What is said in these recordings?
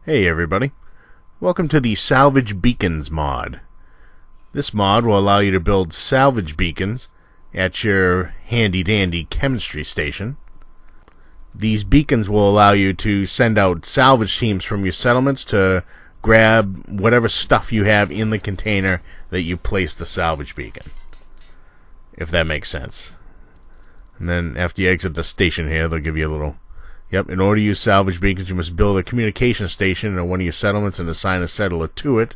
Hey everybody, welcome to the Salvage Beacons mod. This mod will allow you to build salvage beacons at your handy-dandy chemistry station. These beacons will allow you to send out salvage teams from your settlements to grab whatever stuff you have in the container that you place the salvage beacon, if that makes sense. And then after you exit the station here, they'll give you a little... Yep, in order to use salvage beacons, you must build a communication station in one of your settlements and assign a settler to it.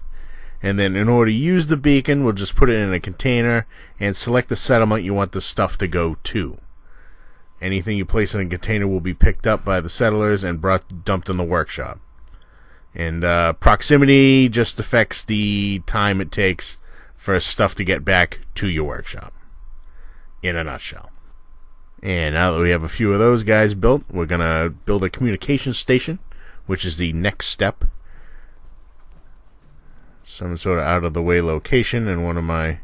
And then in order to use the beacon, we'll just put it in a container and select the settlement you want the stuff to go to. Anything you place in a container will be picked up by the settlers and dumped in the workshop. And proximity just affects the time it takes for stuff to get back to your workshop, in a nutshell. And now that we have a few of those guys built, we're going to build a communication station, which is the next step. Some sort of out-of-the-way location in one of my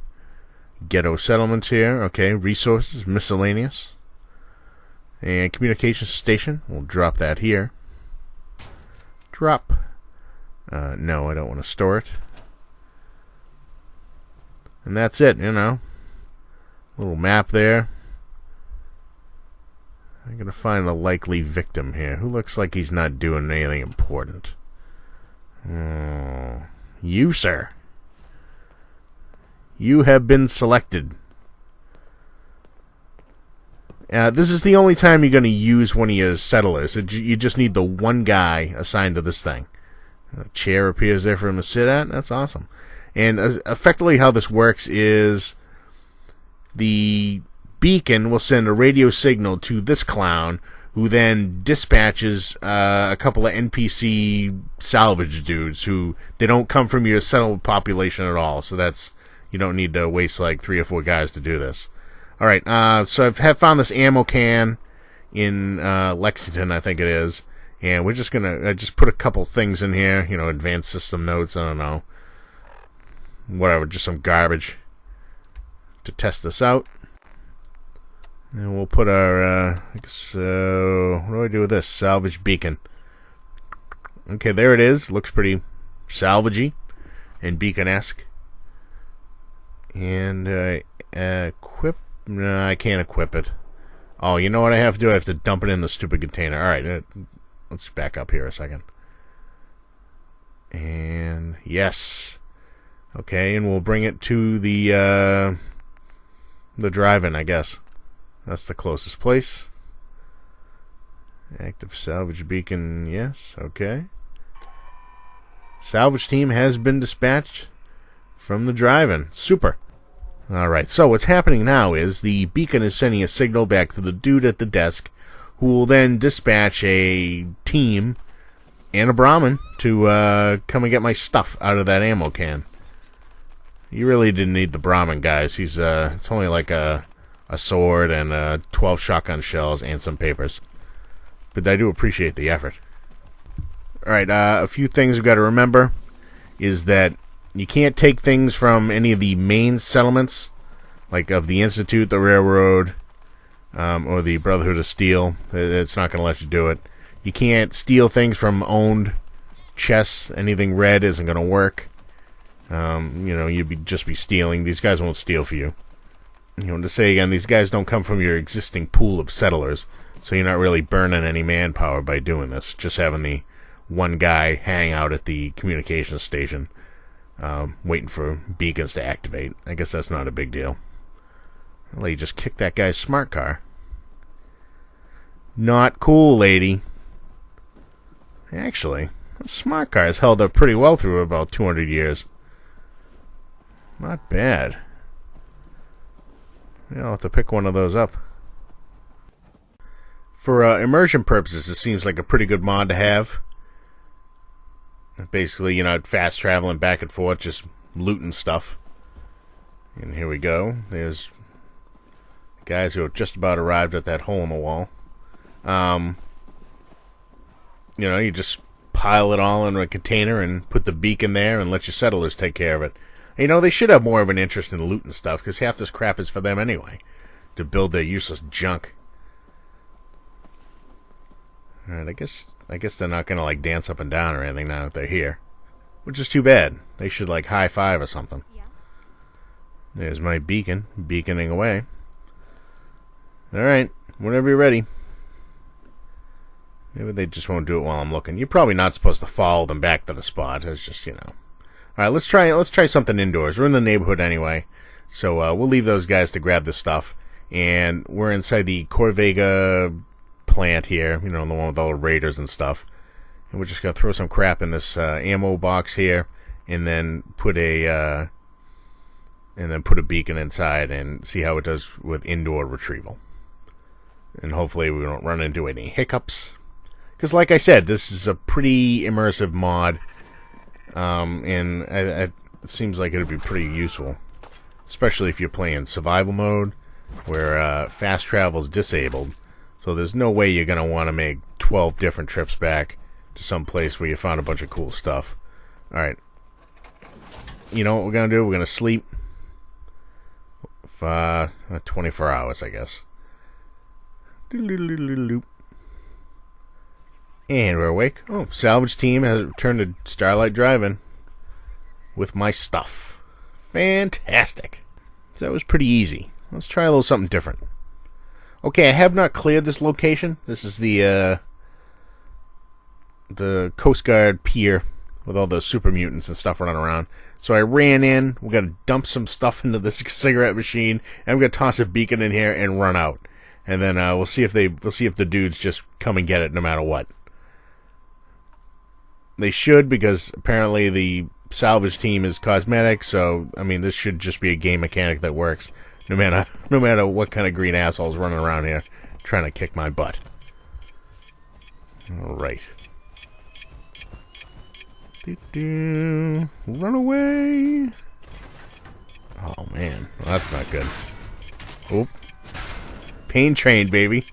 ghetto settlements here. Okay, Resources Miscellaneous. And communication station, we'll drop that here. Drop. No, I don't want to store it. And that's it, you know. Little map there. I'm going to find a likely victim here. Who looks like he's not doing anything important? You, sir. You have been selected. This is the only time you're going to use one of your settlers. You just need the one guy assigned to this thing. A chair appears there for him to sit at. That's awesome. And effectively how this works is the beacon will send a radio signal to this clown, who then dispatches a couple of NPC salvage dudes who they don't come from your settled population at all. So that's, you don't need to waste like 3 or 4 guys to do this. All right, so I've found this ammo can in Lexington, I think it is, and we're just gonna just put a couple things in here, you know, advanced system notes, I don't know, whatever, just some garbage to test this out. And we'll put our, what do I do with this? Salvage beacon. Okay, there it is. Looks pretty salvagey and beacon-esque. And equip? No, I can't equip it. Oh, you know what I have to do? I have to dump it in the stupid container. Alright, let's back up here a second. And yes. Okay, and we'll bring it to the drive-in, I guess. That's the closest place. Active salvage beacon, yes, okay. Salvage team has been dispatched from the drive-in. Super. Alright, so what's happening now is the beacon is sending a signal back to the dude at the desk, who will then dispatch a team and a Brahmin to come and get my stuff out of that ammo can. You really didn't need the Brahmin, guys. He's it's only like a sword and 12 shotgun shells and some papers. But I do appreciate the effort. Alright, a few things we've got to remember is that you can't take things from any of the main settlements, like of the Institute, the Railroad, or the Brotherhood of Steel. It's not going to let you do it. You can't steal things from owned chests. Anything red isn't going to work. You know, you'd just be stealing. These guys won't steal for you. You know, to say again, these guys don't come from your existing pool of settlers, so you're not really burning any manpower by doing this. Just having the one guy hang out at the communications station, waiting for beacons to activate. I guess that's not a big deal. I'll let you just kick that guy's smart car. Not cool, lady. Actually, that smart car has held up pretty well through about 200 years. Not bad. I'll have to pick one of those up. For immersion purposes, it seems like a pretty good mod to have. Basically, you know, fast traveling back and forth, just looting stuff. And here we go. There's guys who have just about arrived at that hole in the wall. You know, you just pile it all in a container and put the beacon there and let your settlers take care of it. You know, they should have more of an interest in looting stuff, because half this crap is for them anyway, to build their useless junk. Alright, I guess they're not gonna like dance up and down or anything now that they're here. Which is too bad. They should like high five or something. Yeah. There's my beacon, beaconing away. Alright, whenever you're ready. Maybe they just won't do it while I'm looking. You're probably not supposed to follow them back to the spot. It's just, you know. Alright, let's try something indoors. We're in the neighborhood anyway. So we'll leave those guys to grab this stuff. And we're inside the Corvega plant here, you know, the one with all the raiders and stuff. And we're just gonna throw some crap in this ammo box here, and then put a beacon inside and see how it does with indoor retrieval. And hopefully we don't run into any hiccups. Because like I said, this is a pretty immersive mod, and it seems like it would be pretty useful, especially if you're playing survival mode, where fast travel is disabled. So there's no way you're going to want to make 12 different trips back to some place where you found a bunch of cool stuff. Alright. You know what we're going to do? We're going to sleep for 24 hours, I guess. And we're awake. Oh, salvage team has returned to Starlight Drive-In with my stuff. Fantastic. So that was pretty easy. Let's try a little something different. Okay, I have not cleared this location. This is the Coast Guard pier with all those super mutants and stuff running around. So I ran in. We're gonna dump some stuff into this cigarette machine, and I'm gonna toss a beacon in here and run out. And then we'll see if the dudes just come and get it no matter what. They should, because apparently the salvage team is cosmetic. So I mean, this should just be a game mechanic that works. No matter what kind of green assholes running around here trying to kick my butt. Alright. Run away! Oh man, well, that's not good. Oop. Pain train, baby.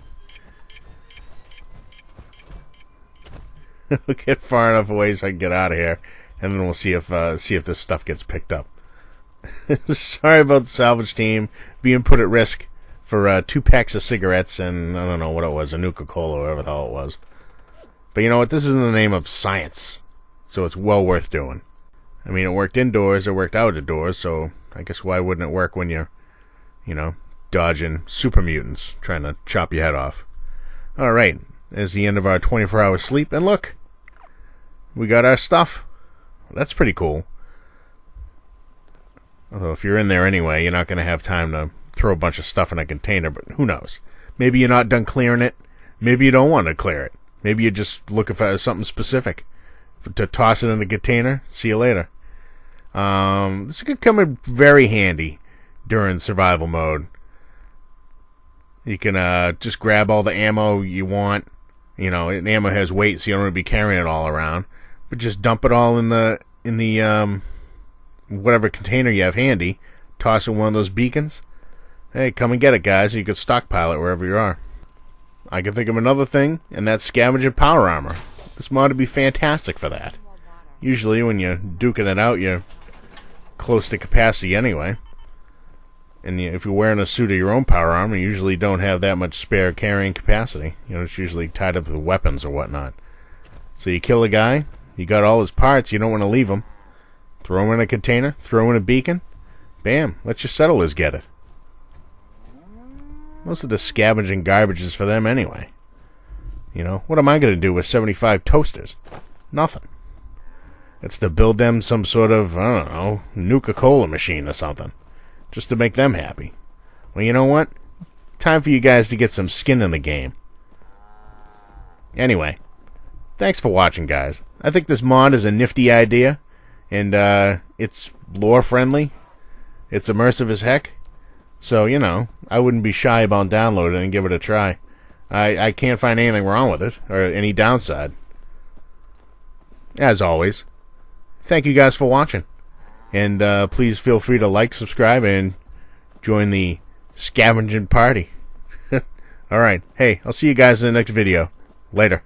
We'll get far enough away so I can get out of here, and then we'll see if this stuff gets picked up. Sorry about the salvage team being put at risk for 2 packs of cigarettes and I don't know what it was, a Nuka-Cola or whatever the hell it was. But you know what? This is in the name of science, so it's well worth doing. I mean, it worked indoors, it worked outdoors, so I guess why wouldn't it work when you're, you know, dodging super mutants trying to chop your head off? Alright, there's the end of our 24-hour sleep, and look, we got our stuff. That's pretty cool. Although if you're in there anyway, you're not going to have time to throw a bunch of stuff in a container, but who knows? Maybe you're not done clearing it. Maybe you don't want to clear it. Maybe you're just looking for something specific to toss it in the container. See you later. This could come in very handy during survival mode. You can just grab all the ammo you want. You know, and ammo has weight, so you don't want to be carrying it all around. But just dump it all in the whatever container you have handy, toss in one of those beacons. Hey, come and get it, guys. You can stockpile it wherever you are. I can think of another thing, and that's scavenging power armor. This mod would be fantastic for that. Usually when you're duking it out, you're close to capacity anyway. And if you're wearing a suit of your own power armor, you usually don't have that much spare carrying capacity. You know, it's usually tied up with weapons or whatnot. So you kill a guy, you got all his parts, you don't want to leave him. Throw him in a container, throw in a beacon, bam, let your settlers get it. Most of the scavenging garbage is for them anyway. You know, what am I going to do with 75 toasters? Nothing. It's to build them some sort of, I don't know, Nuka-Cola machine or something. Just to make them happy. Well, you know what? Time for you guys to get some skin in the game. Anyway, thanks for watching, guys. I think this mod is a nifty idea. And it's lore-friendly. It's immersive as heck. So, you know, I wouldn't be shy about downloading it and give it a try. I can't find anything wrong with it, or any downside. As always, thank you guys for watching. And please feel free to like, subscribe, and join the scavenging party. Alright, hey, I'll see you guys in the next video. Later.